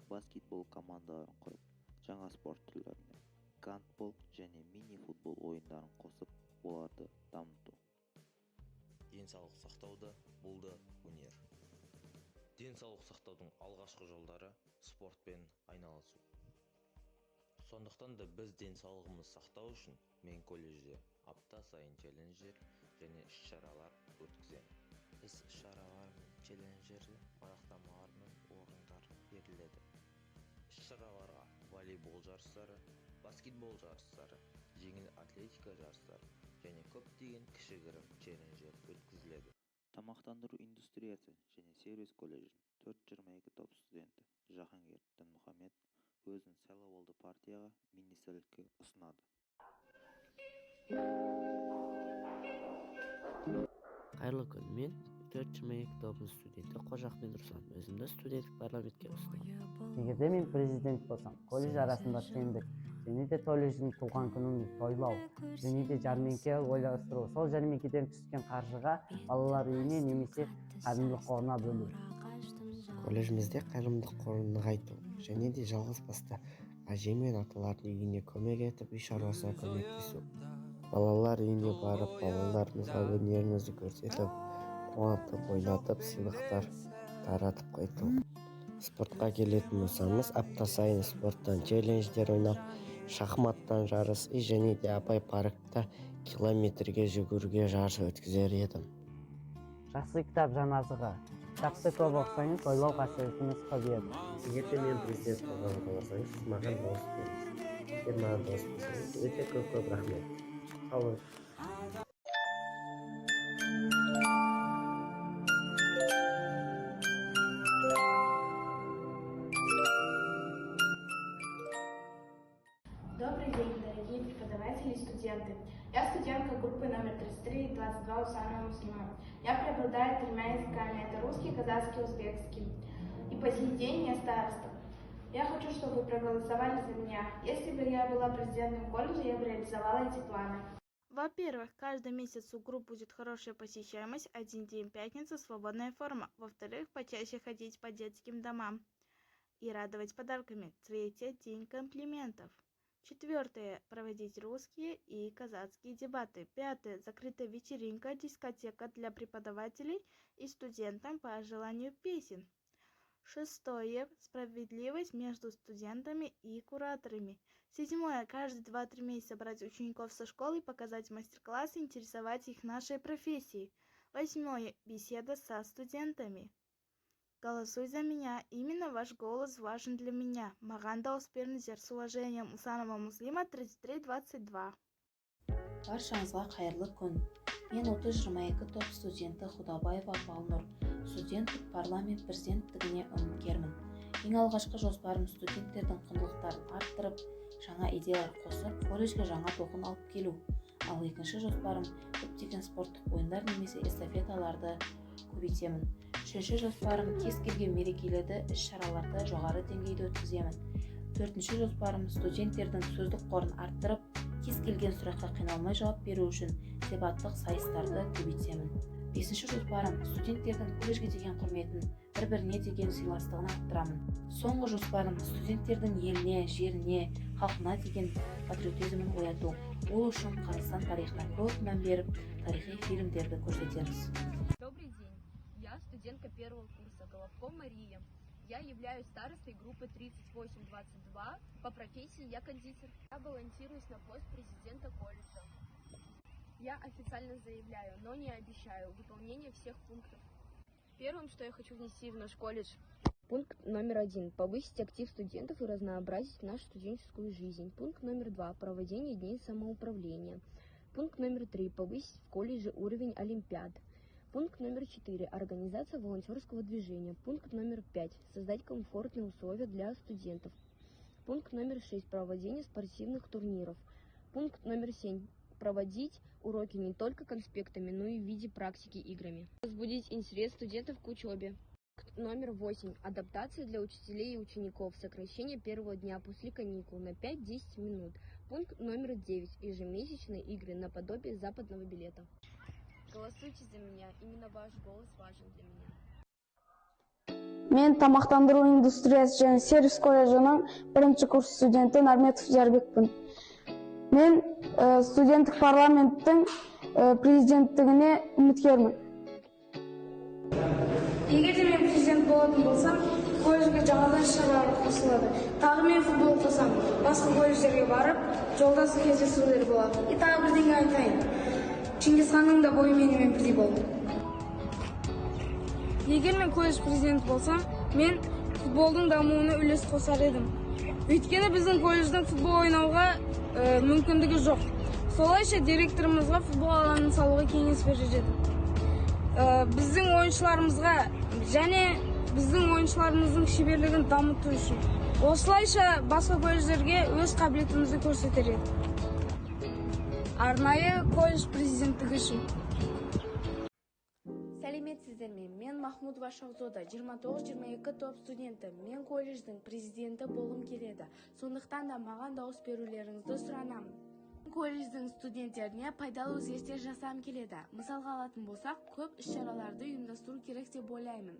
баскетбол командаларын құрып, жаңа спорт түрлеріне гандбол және мини-футбол ойындарын қосып, оларды дамыту. Денсаулық сақтауда бұл да өнер. Денсаулық сақтаудың алғашқы жолдары спортпен айналысу. Сондықтан да біз денсаулығымыз сақтау үшін мен колледжде апта сайын челленджер және іс-шаралар өткіземін. Іс-шаралар мен челленджерде анықтамалар мен орындар беріледі. Іс-шараларға волейбол жарыстары, баскетбол жарыстары, жеңіл атлетика жарыстары және көптеген кішігірім челленджер өткізіледі. Тамақтандыру индустриясы және сервис колледжінің 422 топ студенті Жахангер Дінмұхамед өзін сайлауалды партияға министрлікке ұсынады. Қайырлы күн, мен 422 тобының студенті Қожахмет Руслан. Өзімді студенттік парламентке ұсынамын. Егерде мен президент болсам, колледж арасында теңдік және де колледждің туған күнін тойлау және де жәрмеңке ойластыру. Сол жәрмеңкеден түскен қаржыға балалар үйіне немесе қайырымдылық қорына бөлу. Колледжімізде қайырымдылық қорын нығайту және де жалғыз басты әже мен аталардың үйіне көмек етіп, үй шаруасына көмектесу. Балалар үйіне барып, балаларымызға өнерімізді көрсетіп, қуантып, ойнатып, сыйлықтар таратып қайту. Спортқа келетін болсамыз, апта сайын спорттан челлендждер ойнап, шахматтан жарыс және де Абай паркта километрге жүгіруге жарыс өткізер едім. Жақсы кітап жаназыға. Кітапты көп оқысаңыз, ойлау қасиетіңіз көбейеді. Егер мен президент болғанды қаласаңыз, маған дауыс беріңіз. Егер маған дауыс берсеңіз, өте көп рахмет. Сау болыңыз. Добрый день, дорогие преподаватели и студенты. Я студентка группы номер 33 и 22 Усанова Муслима. Я преобладаю 3 языками. Это русский, казахский, узбекский. И по сей день я староста. Я хочу, чтобы вы проголосовали за меня. Если бы я была президентом колледжа, я бы реализовала эти планы. Во-первых, каждый месяц у групп будет хорошая посещаемость, один день пятница, свободная форма. Во-вторых, почаще ходить по детским домам и радовать подарками. Третье, день комплиментов. Четвертое, проводить русские и казахские дебаты. Пятое, закрытая вечеринка, дискотека для преподавателей и студентам по желанию песен. Шестое, справедливость между студентами и кураторами. Седьмое, каждые 2-3 месяца брать учеников со школы и показать мастер-классы, интересовать их нашей профессией. Восьмое, беседа со студентами. Голосуй за меня. Именно ваш голос важен для меня. Маған дауыс беріңіздер. С уважением, Усанова Муслима, 3322. Баршаңызға қайырлы күн. Мен 3022 топ студенті Худабаева Балнұр. Студенттік парламент президенттігіне үміткермін. Ең алғашқы жоспарым студенттердің құндылықтарын арттырып, жаңа идеялар қосып, колледжге жаңа толқын алып келу. Ал екінші жоспарым көптеген спорттық ойындар немесе эстафеталарды көбейтемін. Үшінші жоспарым кез келген мерекелерді іс-шараларды жоғары деңгейде өткіземін. Төртінші жоспарым студенттердің сөздік қорын арттырып, кез келген сұраққа қиналмай жауап беру үшін дебаттық сайыстарды көбейтемін. Бесінші жоспарым студенттердің колледжге деген құрметін, бір-біріне деген сыйластығын арттырамын. Соңғы жоспарым студенттердің еліне, жеріне, халқына деген патриотизмін ояту. Ол үшін Қазақстан тарихына көп мән беріп, тарихи фильмдерді көрсетеміз. Добрый день. Я студентка первого курса Головко Мария. Я являюсь старостой группы 3822. По профессии я кондитер. Я баллотируюсь на пост президента колледжа. Я официально заявляю, но не обещаю выполнение всех пунктов. Первым, что я хочу внести в наш колледж, пункт номер 1. Повысить актив студентов и разнообразить нашу студенческую жизнь. Пункт номер 2. Проведение дней самоуправления. Пункт номер 3. Повысить в колледже уровень олимпиад. Пункт номер 4. Организация волонтерского движения. Пункт номер 5. Создать комфортные условия для студентов. Пункт номер 6. Проведение спортивных турниров. Пункт номер 7. Проводить уроки не только конспектами, но и в виде практики играми. Возбудить интерес студентов к учебе. Пункт номер 8. Адаптация для учителей и учеников. Сокращение первого дня после каникул на 5-10 минут. Пункт номер 9. Ежемесячные игры наподобие западного билета. Голосуйте за меня. Именно ваш голос важен для меня. Мен тамақтандыру индустриясы және сервис колледжінің 1-ші курс студенті Нарметов Жарбекпін. Мен студенттік парламенттің президенттігіне үміткермін. Егер де мен президент болатын болсам, колледжге жаңадан іс-шаралар қосылады. Тағы мен футбол қосам, басқа колледждерге барып, жолдасы кездесулер болады. Тағы бірдеңе айтайын. Чингисханның да бойы менімен бірдей болды. Егер мен колледж президент болсам, мен футболдың дамуына үлес қосар едім. Өйткені біздің колледждің футбол ойнауға мүмкіндігі жоқ. Солайша директорымызға футбол алаңын салуға кеңес берер едім. Біздің ойыншыларымызға және біздің ойыншыларымыздың шеберлігін дамыту үшін. Осылайша басқа колледждерге өз қабілетімізді көрсетер едік. Арнайы колледж президенттігі үшін. Сәлеметсіздер мен Махмудова Шахзода, 29-22 топ студенті. Мен колледждің президенті болғым келеді. Сондықтан да маған дауыс берулеріңізді сұранамын. Колледждің студенттеріне пайдалы өзгерістер жасағым келеді. Мысалға алатын болсақ, көп іс-шараларды ұйымдастыру керек деп ойлаймын.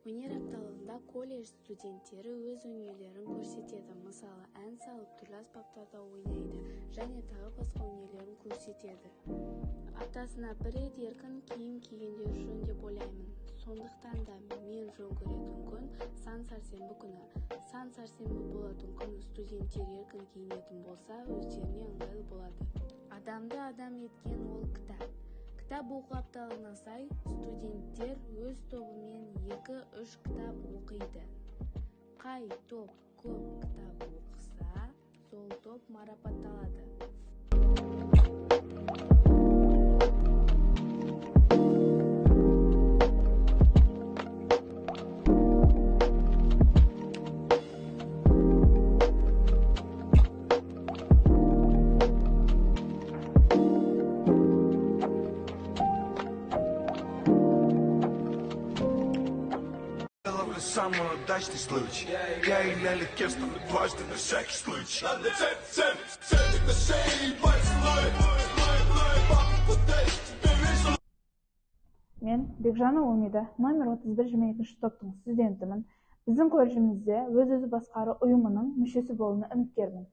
Өнер апталығында колледж студенттері өз өнерлерін көрсетеді. Мысалы, ән салып, түрлі аспаптарда ойнайды және тағы басқа өнерлерін көрсетеді. Аптасына бір рет еркін киім кигендер жөн деп ойлаймын. Сондықтан да мен жөн көретін күн сан сәрсенбі күні. Сан сәрсенбі болатын күні студенттер еркін киінетін болса, өздеріне ыңғайлы болады. Адамды адам еткен ол кітап. Кітап оқу апталығына сай, студенттер өз тобымен 2-3 кітап оқиды. Қай топ көп кітап оқыса, сол топ марапатталады. Самый удачный случай. Я и налегке стану дважды на всякий случай. Мен Бекжанова Умида, номер 31-22 топтың студентімін. Біздің колледжімізде өз-өзі басқару ұйымының мүшесі болуына үміткермін.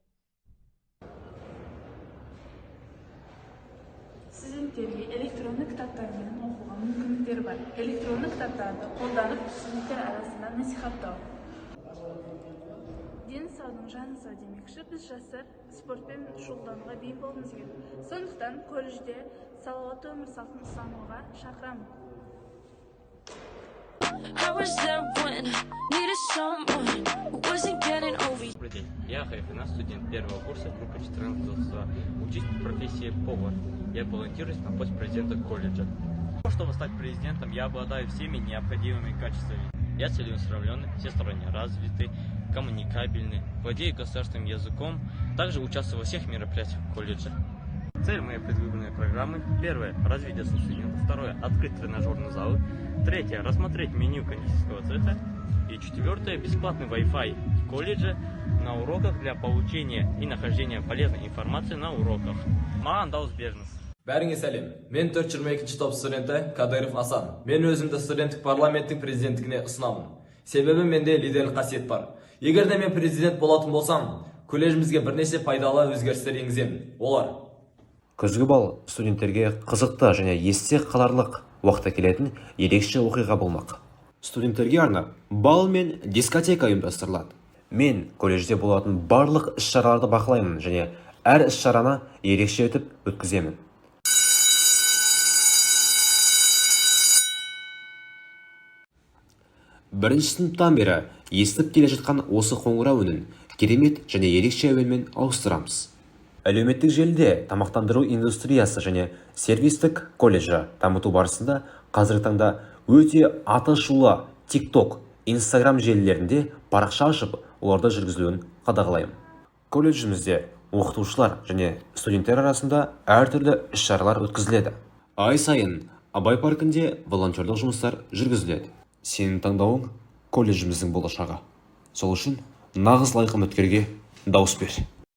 Студенттерге электронды кітаптармен оқуға мүмкіндіктері бар. Электронды кітаптарды қолданып студенттер арасында насихаттау. Дені саудың жаны сау демекші, біз жастар спортпен шұғылдануға бейім болуымыз керек. Сондықтан колледжде салауатты өмір салтын ұстануға шақырамын. Добрый день, я Хайфина, студент первого курса, группа 14, учусь по профессии повар. Я баллотируюсь на пост президента колледжа. Чтобы стать президентом, я обладаю всеми необходимыми качествами. Я целеустремленный, всесторонне развитый, коммуникабельный, владею государственным языком, также участвую во всех мероприятиях колледжа. Цель моей предвыборной программы: первое – развить студентов, второе – открыть тренажерные залы, третье – рассмотреть меню кондитерского цеха и четвертое – бесплатный Wi-Fi в колледже на уроках для получения и нахождения полезной информации на уроках. Маған дауыс беріңіз. Бәріңе сәлем. Мен 4-22 топ студенті Кадыров Асан. Мен өзімді студенттік парламенттің президенттігіне ұсынамын. Себебі менде лидерлік қасиет бар. Егер де мен президент болатын болсам, колледжімізге бірнеше пайдалы өзгерістер енгіземін. Олар: Күзгі бал студенттерге қызықты және есте қаларлық уақытта келетін ерекше оқиға болмақ. Студенттерге арнап бал мен дискотека ұйымдастырылады. Мен колледжде болатын барлық іс-шараларды бақылаймын және әр іс-шараны ерекше етіп өткіземін. Бірінші сыныптан бері естіп келе жатқан осы қоңырау үнін керемет және ерекше әуенмен ауыстырамыз. Әлеуметтік желіде тамақтандыру индустриясы және сервистік колледжі дамыту барысында қазіргі таңда өте атышулы TikTok, Instagram желілерінде парақша ашып, оларды жүргізілуін қадағалаймын. Колледжімізде оқытушылар және студенттер арасында әртүрлі іс-шаралар өткізіледі. Ай сайын Абай паркінде волонтерлік жұмыстар жүргізіледі. Сенің таңдауың колледжіміздің болашағы. Сол үшін нағыз лайық үміткерге дауыс бер.